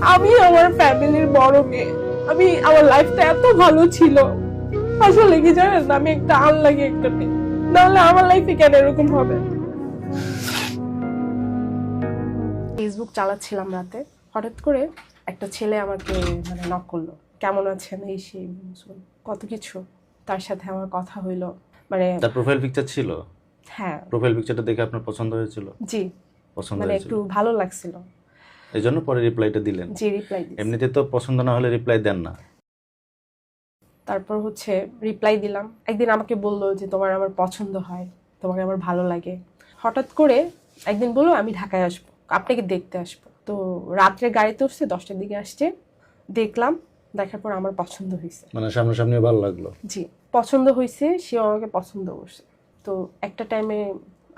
আমি আমার ফ্যামিলির বড় মেয়ে, আমি আমার লাইফটা এত ভালো ছিল। আসলে কি জানেন, আমি একটা আনলাকি একটা মেয়ে, নাহলে আমার লাইফে কেন এরকম হবে। ফেসবুক চালাচ্ছিলাম রাতে, হঠাৎ করে একটা ছেলে আমাকে মানে নক করলো, কেমন আছেন এই সেই কত কিছু। তার সাথে আমার কথা হইলো, মানে তার প্রোফাইল পিকচার ছিল। হ্যাঁ, প্রোফাইল পিকচারটা দেখে আপনার পছন্দ হয়েছিল? জি, পছন্দ মানে হয়েছিল, একটু ভালো লাগছিল, এই জন্য পরে রিপ্লাইটা দিলেন। জি রিপ্লাই দিছি। এমনিতে তো পছন্দ না হলে রিপ্লাই দেন না। তারপর হচ্ছে রিপ্লাই দিলাম। একদিন আমাকে বললো যে তোমার আমার পছন্দ হয়, তোমাকে আমার ভালো লাগে। হঠাৎ করে একদিন বললো আমি ঢাকায় আসবো, আপনাকে দেখতে আসবো। তো রাত্রে গাড়িতে উঠছে, 10টার দিকে আসছে, দেখলাম, দেখার পর আমার পছন্দ হয়েছে। মানে সামনাসামনি ভালো লাগলো? জি, পছন্দ হয়েছে, সেও আমাকে পছন্দ করছে। তো একটা টাইমে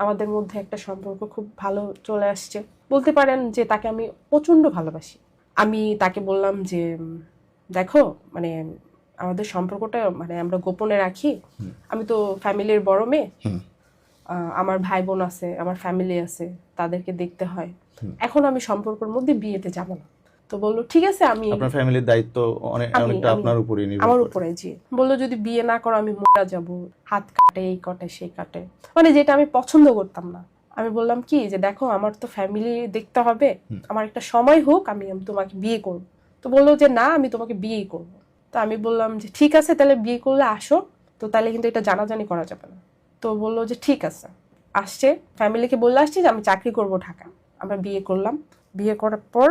আমাদের মধ্যে একটা সম্পর্ক খুব ভালো চলে আসছে, বলতে পারেন যে তাকে আমি প্রচন্ড ভালোবাসি। আমি তাকে বললাম যে দেখো, মানে আমাদের সম্পর্কটা মানে আমরা গোপনে রাখি। আমি তো ফ্যামিলির বড় মেয়ে, আমার ভাই বোন আছে, আমার ফ্যামিলি আছে, তাদেরকে দেখতে হয়। এখন আমি সম্পর্কের মধ্যে বিয়েতে যাব না। তো বললো ঠিক আছে, আমি আপনার ফ্যামিলির দায়িত্ব অনেকটা আপনার উপরেই নির্ভর আমার করে। উপরে। জি, বললো যদি বিয়ে না করো আমি মরে যাব, হাত কাটে, এই কাটে সেই কাটে, মানে যেটা আমি পছন্দ করতাম না। আমি বললাম কি যে দেখো, আমার তো ফ্যামিলি দেখতে হবে, আমার একটা সময় হোক, আমি তোমাকে বিয়ে করব। তো বললো যে না, আমি তোমাকে বিয়েই করব। তো আমি বললাম যে ঠিক আছে, তাহলে বিয়ে করলে আসো, তো তাহলে কিন্তু এটা জানাজানি করা যাবে না। তো বললো যে ঠিক আছে। আসছে, ফ্যামিলিকে বললে আসছে যে আমি চাকরি করব ঢাকা। আমরা বিয়ে করলাম। বিয়ে করার পর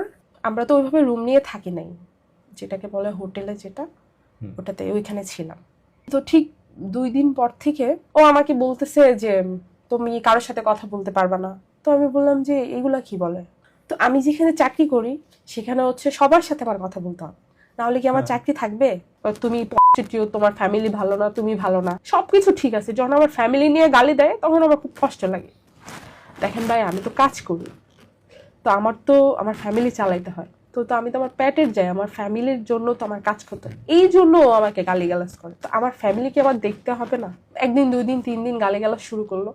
আমরা তো ওইভাবে রুম নিয়ে থাকি নাই, যেটাকে বলে হোটেলে, যেটা ওটাতে ওইখানে ছিলাম। তো ঠিক 2 দিন পর থেকে ও আমাকে বলতেছে যে তুমি কারোর সাথে কথা বলতে পারবা না। তো আমি বললাম যে এগুলা কি বলে। তো আমি যেখানে চাকরি করি সেখানে হচ্ছে সবার সাথে আমার কথা বলতে হবে, নাহলে কি আমার চাকরি থাকবে। তুমি পজিটিভ, তোমার ফ্যামিলি ভালো না, তুমি ভালো না, সবকিছু ঠিক আছে, যখন আমার ফ্যামিলি নিয়ে গালি দেয় তখন আমার খুব কষ্ট লাগে। দেখেন ভাই, আমি তো কাজ করি, তো আমার তো আমার ফ্যামিলি চালাইতে হয়, তো তো আমি তো আমার প্যাটের যাই, আমার ফ্যামিলির জন্য তো আমার কাজ করতে হয়, এই জন্য ও আমাকে গালিগালাজ করে। তো আমার ফ্যামিলিকে আবার দেখতে হবে না। একদিন 2 দিন 3 দিন গালিগালাজ শুরু করলো।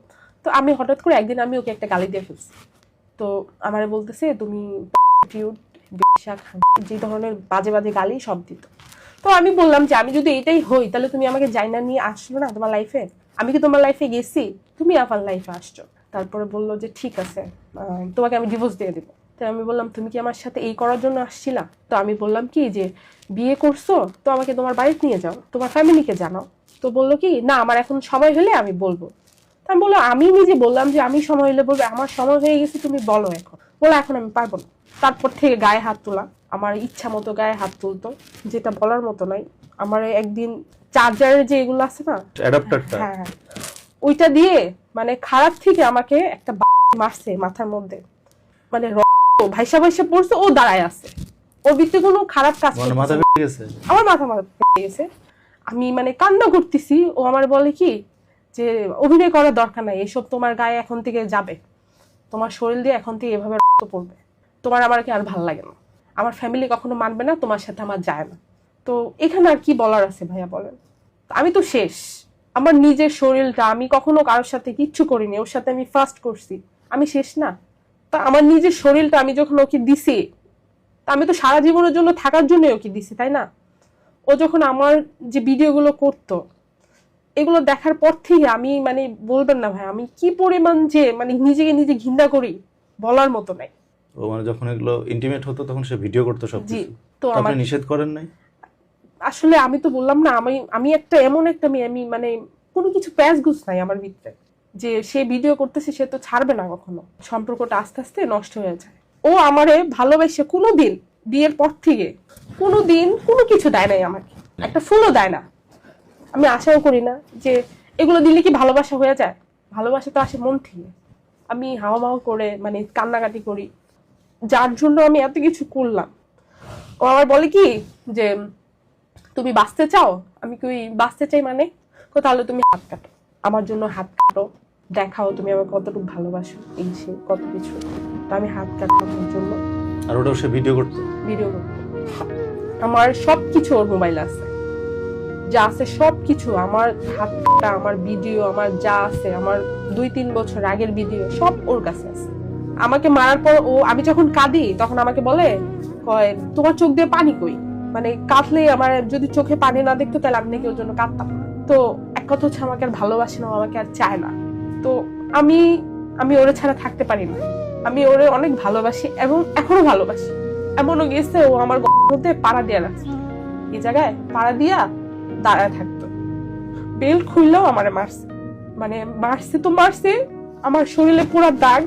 তো আমি হঠাৎ করে একদিন আমি ওকে একটা গালি দিয়ে ফেলছি। তো আমারে বলতেছে তুমি যে ধরনের বাজে বাজে গালি সব দিত। তো আমি বললাম যে আমি যদি এটাই হই, তাহলে তুমি আমাকে জাইনা নিয়ে আসলো না তোমার লাইফে, আমি কি তোমার লাইফে গেছি, তুমি আমার লাইফে আসছো। তারপরে বললো যে ঠিক আছে, তোমাকে আমি ডিভোর্স দিয়ে দেবো। তো আমি বললাম তুমি কি আমার সাথে এই করার জন্য আসছিলা? তো আমি বললাম কি যে বিয়ে করছো তো আমাকে তোমার বাড়িতে নিয়ে যাও, তোমার ফ্যামিলিকে জানাও। তো বললো কি না, আমার এখন সময় হলে আমি বলবো। তা আমি বললাম, আমি নিজে বললাম যে আমি সময় হলে বলবো, আমার সময় হয়ে গেছে, তুমি বলো এখন। বলো এখন আমি পারবো না। তারপর থেকে গায়ে হাত তোলা, আমার ইচ্ছা মতো গায়ে হাত তুলতো, যেটা বলার মতো নাই। আমার একদিন চার্জারের যে এগুলো আছে না, অ্যাডাপ্টারটা, হ্যাঁ, ওইটা দিয়ে মানে খারাপ থেকে আমাকে একটা মারছে মাথার মধ্যে, মানে ভাইসা ভাইসা পড়ছে, ও দাঁড়ায় আছে, ওর ভিতরে কোনো খারাপ কাজ মানে করতেছে মাথা না। ফেটে গেছে? আমার মাথা ফেটে গেছে। আমি মানে কান্না করতেছি, ও আমার বলে কি যে অভিনয় করার দরকার নাই, এসব তোমার গায়ে এখন থেকে যাবে, তোমার শরীর দিয়ে এখন থেকে এভাবে রক্ত পড়বে, তোমার আমার কি আর ভাল লাগে না, আমার ফ্যামিলি কখনো মানবে না, তোমার সাথে আমার যায় না। তো এখানে আর কি বলার আছে ভাইয়া বলেন? আমি তো শেষ। আমার নিজের শরীরটা আমি কখনো কারোর সাথে কিচ্ছু করিনি, ওর সাথে আমি ফার্স্ট করছি, আমি শেষ না? তা আমার নিজের শরীরটা আমি যখন ওকে দিছি, তা আমি তো সারা জীবনের জন্য থাকার জন্য ওকে দিছি, তাই না? ও যখন আমার যে ভিডিওগুলো করতো, এগুলো দেখার পর থেকে আমি মানে বলবেন না ভাই, আমি কি পরিমাণ যে মানে নিজেকে নিজে ঘৃণা করি বলার মতো নাই। ও মানে যখন এগুলো ইন্টিমেট হতো তখন সে ভিডিও করতো জি, সবকিছু, তো আপনি আমার নিষেধ করেন নাই? আসলে আমি তো বললাম না, আমি আমি একটা এমন একটা মেয়ে, আমি মানে কোনো কিছু প্যাচ গুছ নাই আমার ভিতরে, যে সে ভিডিও করতেছে সে তো ছাড়বে না কখনো, সম্পর্কটা আস্তে আস্তে নষ্ট হয়ে যায়। ও আমারে ভালোবেসে কোনোদিন বিয়ের পর থেকে কোনোদিন কোনো কিছু দেয় নাই আমাকে, একটা ফুলও দেয় না। আমি আশাও করি না যে এগুলো দিলে কি ভালোবাসা হয়ে যায়। ভালোবাসা তো আসে মন থেকে। আমি হাওয়া করে মানে কান্নাকাটি করি, যার জন্য আমি এত কিছু করলাম। ও আমার বলে কি যে তুমি বাঁচতে চাও? আমি কি বাঁচতে চাই মানে? তাহলে তুমি হাত কাটো, আমার জন্য হাত কাটো, দেখাও তুমি আমাকে কতটুকু ভালোবাসো, এই সে কত কিছু। তো আমি হাত কাটলাম ওর জন্য। আর ওটাও সে ভিডিও করতো? ভিডিও করতো। আমার সবকিছু ওর মোবাইলে আছে, যা আছে সবকিছু, আমার হাত কাটা, আমার ভিডিও, আমার যা আছে, আমার 2-3 বছর আগের ভিডিও সব ওর কাছে আছে। আমাকে মারার পর ও, আমি যখন কাঁদি তখন আমাকে বলে কয় তোমার চোখ দিয়ে পানি কই, মানে কাঁদলে আমার যদি চোখে পানি না দেখতো তাহলে আমি নাকি ওর জন্য কাঁদতাম না। তো এক কথা হচ্ছে আমাকে আর ভালোবাসে না, ও আমাকে আর চায় না। তো আমি আমি ওরে ছাড়া থাকতে পারি না। আমি ওরে অনেক ভালোবাসি এবং এখনো ভালোবাসি। এমনও গেছে ও আমার মধ্যে পাড়া দিয়া রাখছে, এই জায়গায় পাড়া দিয়া দাঁড়ায় থাকতো। বেল্ট খুললেও আমারে মারছে, মানে মারছে তো মারছে, আমার শরীরে পুরো দাগ,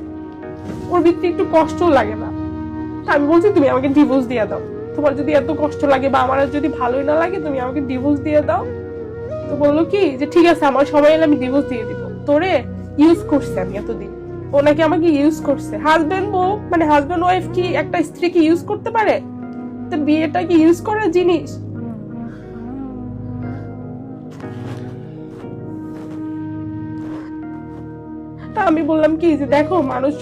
ওর ভিতরে একটু কষ্টও লাগে না। আমি বলছি তুমি আমাকে ডিভোর্স দিয়ে দাও, তোমার যদি এত কষ্ট লাগে বা আমার যদি ভালোই না লাগে তুমি আমাকে ডিভোর্স দিয়ে দাও। তো বললো কি যে ঠিক আছে আমার সময় এলে আমি ডিভোর্স দিয়ে দিব, তোরে ইউজ করছে আমি এতদিন। ও নাকি আমাকে ইউজ করছে। হাজবেন্ড বউ মানে হাজবেন্ড ওয়াইফ কি একটা স্ত্রীকে ইউজ করতে পারে? তো বিয়েটা কি ইউজ করার জিনিস? তা আমি বললাম কি যে দেখো মানুষ,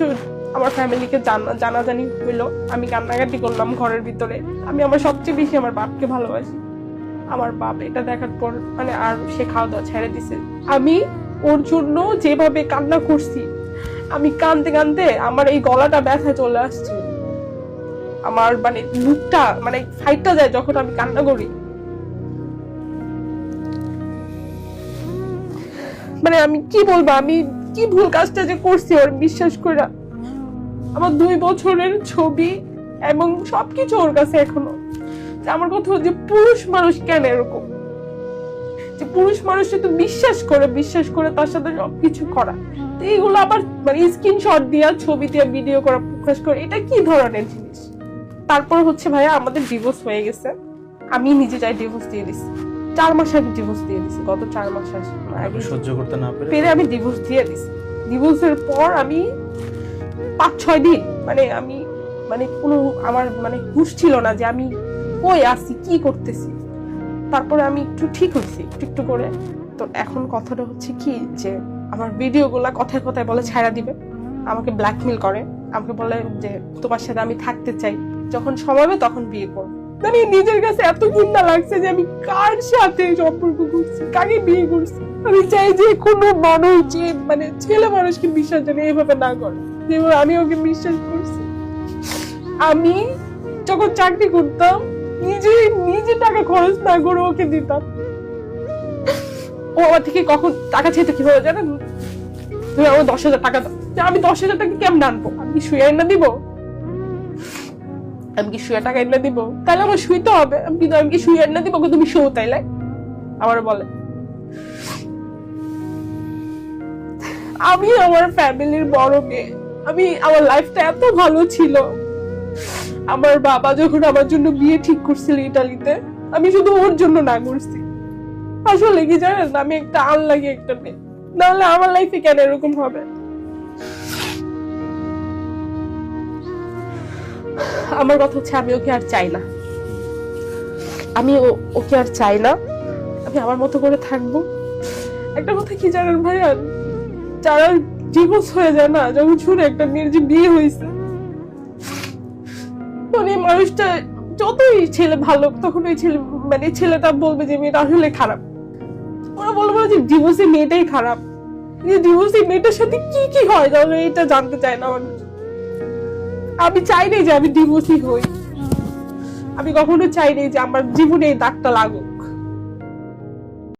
আমার ফ্যামিলিকে জানাজানি হইলো, আমি কান্নাকাটি করলাম ঘরের ভিতরে। আমি আমার সবচেয়ে বেশি আমার বাপকে ভালোবাসি। আমার বাপ এটা দেখার পর মানে আর সে খাওয়া দাওয়া ছেড়ে দিছে। আমি ওর জন্য যেভাবে কান্না করছি, আমি কানতে কানতে আমার এই গলাটা ব্যথা চলে আসছে, আমার মানে মুখটা মানে ফাইটটা যায় যখন আমি কান্না করি। মানে আমি কি বলবো, আমি কি ভুল কাজটা যে করছি ওর বিশ্বাস করে। আমার 2 বছরের ছবি এবং সবকিছু ওর কাছে এখনো। আমার কথা হচ্ছে পুরুষ মানুষ কেন এরকম, যে পুরুষ মানুষকে তো বিশ্বাস করে তার সাথে সবকিছু করা, তো এইগুলো আবার মানে স্ক্রিনশট দিয়া ছবি দিয়া ভিডিও করা প্রকাশ করে, এটা কি ধরনের জিনিস? তারপর হচ্ছে ভাইয়া আমাদের ডিভোর্স হয়ে গেছে, আমি নিজে চাই ডিভোর্স দিয়ে দিছি। 4 মাস আগে ডিভোর্স দিয়ে দিছি, গত 4 মাস আগে সহ্য করতে না পেরে আমি ডিভোর্স দিয়ে দিছি। ডিভোর্সের পর আমি 5-6 দিন মানে আমি মানে কোনো আমার মানে হুঁশ ছিল না যে আমি কই আছি কি করতেছি। তারপরে আমি একটু ঠিক হয়েছি একটু করে। তো এখন কথাটা হচ্ছে কি যে আমার ভিডিওগুলা কথায় কথায় বলে ছাড়া দিবে, আমাকে ব্ল্যাকমেল করে, আমাকে বলে যে তোমার সাথে আমি থাকতে চাই, যখন সময় হবে তখন বিয়ে করব। মানে নিজের কাছে এত ঘৃণা লাগছে যে আমি কার সাথে সম্পর্ক করছি, কাকে বিয়ে করছি। আমি চাই যে কোনো মানুষ যে মানে ছেলে মানুষকে বিশ্বাস জানে এভাবে না করে যেভাবে আমি ওকে বিশ্বাস করছি। আমি যখন চাকরি করতাম নিজে টাকা খরচ না করে ওকে দিতাম। ও আমার থেকে কখন টাকা চাইতো কিভাবে জানেন? তুমি আমার 10,000 টাকা দাও, আমি 10,000 টাকা কেমন আনবো? আমি কি শুয়ে এনে দিব? আমি কি শুয়ে টাকা এনে দিব? তাহলে আমার শুইতে হবে। আমি কি শুয়ে এনে দিব? তুমি শো তাইলে আমার বলে। আমি আমার ফ্যামিলির বড় মেয়ে, আমি আমার লাইফটা এত ভালো ছিল। আমার বাবা যখন আমার জন্য বিয়ে ঠিক করছিল ইটালিতে, আমি শুধু ওর জন্য না করছি। আসলে কি জানেন, আমি একটা আনলাকি একটা মেয়ে, নাহলে আমার লাইফে কেন এরকম হবে? আমার কথা হচ্ছে আমি ওকে আর চাই না, আমি ওকে আর চাই না, আমি আমার মতো করে থাকবো। একটা কথা কি জানেন ভাইয়া, যারা ডিভোর্স হয়ে যায় না, যখন শুনে একটা মেয়ের যে বিয়ে হয়েছে, তখন এই মানুষটা যতই ছেলে ভালো, তখন ওই ছেলে মানে ছেলেটা বলবে যে মেয়েটা আসলে খারাপ। ওরা বলবো যে ডিভোর্সি মেয়েটাই খারাপ। ডিভোর্সি মেয়েটার সাথে কি কি হয় তাহলে এটা জানতে চায় না মানুষ। আমি চাই নাই যে আমি ডিভোর্সি হই, আমি কখনো চাই নাই যে আমার জীবনে এই দাগটা লাগুক।